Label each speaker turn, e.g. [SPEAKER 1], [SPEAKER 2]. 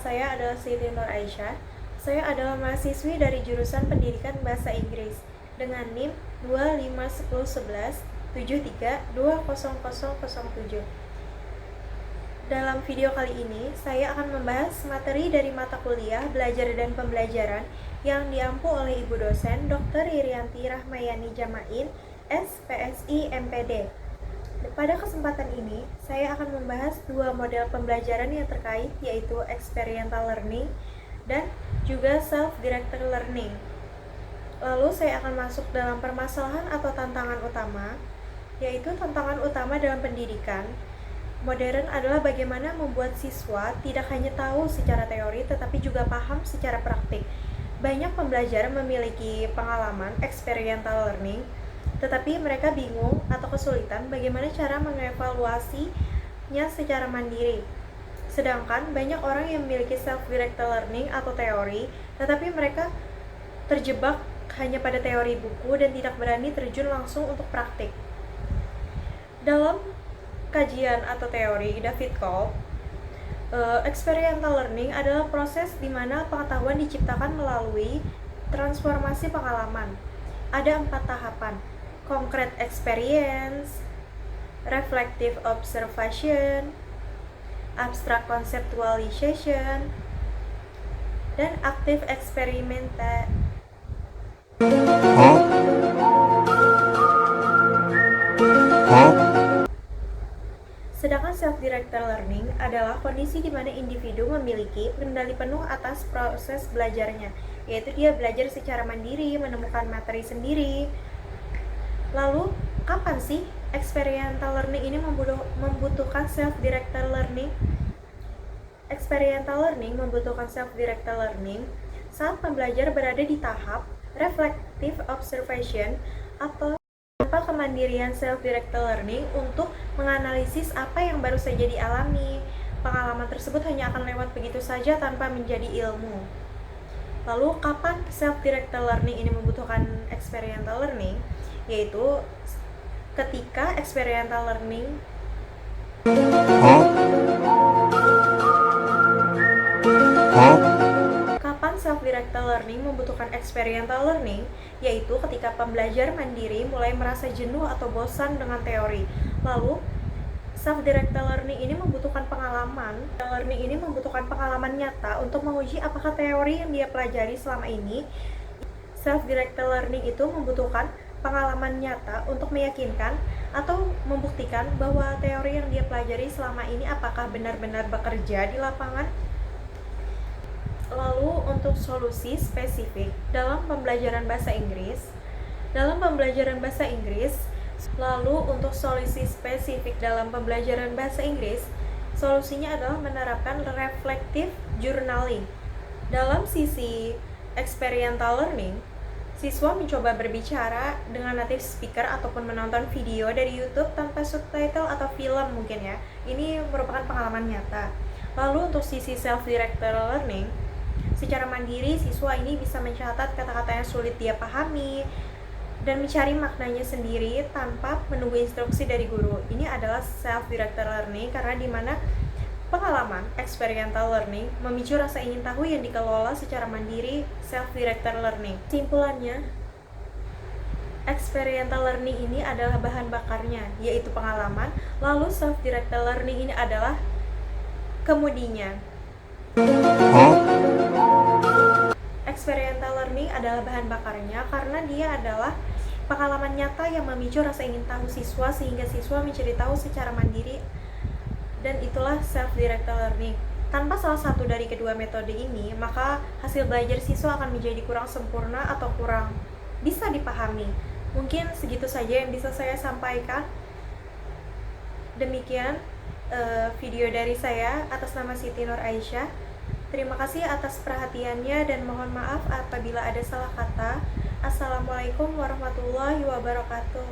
[SPEAKER 1] saya adalah Siti Nur Aisyah. Saya adalah mahasiswi dari jurusan Pendidikan Bahasa Inggris dengan NIM 25101173200007. Dalam video kali ini, saya akan membahas materi dari mata kuliah Belajar dan Pembelajaran yang diampu oleh Ibu dosen Dr. Irianti Rahmayani Jamain, SPSI MPD. Pada kesempatan ini, saya akan membahas dua model pembelajaran yang terkait, yaitu experiential learning dan juga self-directed learning. Lalu saya akan masuk dalam permasalahan atau tantangan utama, yaitu tantangan utama dalam pendidikan modern adalah bagaimana membuat siswa tidak hanya tahu secara teori tetapi juga paham secara praktik. Banyak pembelajar memiliki pengalaman experiential learning, tetapi mereka bingung atau kesulitan bagaimana cara mengevaluasinya secara mandiri. Sedangkan banyak orang yang memiliki self-directed learning atau teori, tetapi mereka terjebak hanya pada teori buku dan tidak berani terjun langsung untuk praktik. Dalam kajian atau teori David Kolb, experiential learning adalah proses di mana pengetahuan diciptakan melalui transformasi pengalaman. Ada 4 tahapan: concrete experience, reflective observation, abstract conceptualization, dan active experimentation. Sedangkan self-directed learning adalah kondisi di mana individu memiliki kendali penuh atas proses belajarnya, yaitu dia belajar secara mandiri, menemukan materi sendiri. Lalu, kapan sih experiential learning ini membutuhkan self-directed learning? Experiential learning membutuhkan self-directed learning saat pembelajar berada di tahap reflective observation atau tanpa kemandirian self-directed learning untuk menganalisis apa yang baru saja dialami. Pengalaman tersebut hanya akan lewat begitu saja tanpa menjadi ilmu. Lalu, kapan self-directed learning ini membutuhkan experiential learning? Yaitu ketika experiential learning self-directed learning membutuhkan experiential learning, yaitu ketika pembelajar mandiri mulai merasa jenuh atau bosan dengan teori. Lalu, self-directed learning ini membutuhkan pengalaman. Learning ini membutuhkan pengalaman nyata untuk menguji apakah teori yang dia pelajari selama ini. Self-directed learning itu membutuhkan pengalaman nyata untuk meyakinkan atau membuktikan bahwa teori yang dia pelajari selama ini apakah benar-benar bekerja di lapangan. Lalu, untuk solusi spesifik dalam pembelajaran bahasa Inggris, solusinya adalah menerapkan reflective journaling. Dalam sisi experiential learning, siswa mencoba berbicara dengan native speaker ataupun menonton video dari YouTube tanpa subtitle atau film mungkin ya. Ini merupakan pengalaman nyata. Lalu untuk sisi self-directed learning, secara mandiri, siswa ini bisa mencatat kata-kata yang sulit dia pahami dan mencari maknanya sendiri tanpa menunggu instruksi dari guru. Ini adalah self-directed learning karena di mana pengalaman experiential learning memicu rasa ingin tahu yang dikelola secara mandiri self-directed learning. Kesimpulannya, experiential learning ini adalah bahan bakarnya, yaitu pengalaman, lalu self-directed learning ini adalah kemudinya. Experiential learning adalah bahan bakarnya karena dia adalah pengalaman nyata yang memicu rasa ingin tahu siswa sehingga siswa mencari tahu secara mandiri, dan itulah self-directed learning. Tanpa salah satu dari kedua metode ini, maka hasil belajar siswa akan menjadi kurang sempurna atau kurang bisa dipahami. Mungkin segitu saja yang bisa saya sampaikan. Demikian video dari saya atas nama Siti Nur Aisyah. Terima kasih atas perhatiannya dan mohon maaf apabila ada salah kata. Assalamualaikum warahmatullahi wabarakatuh.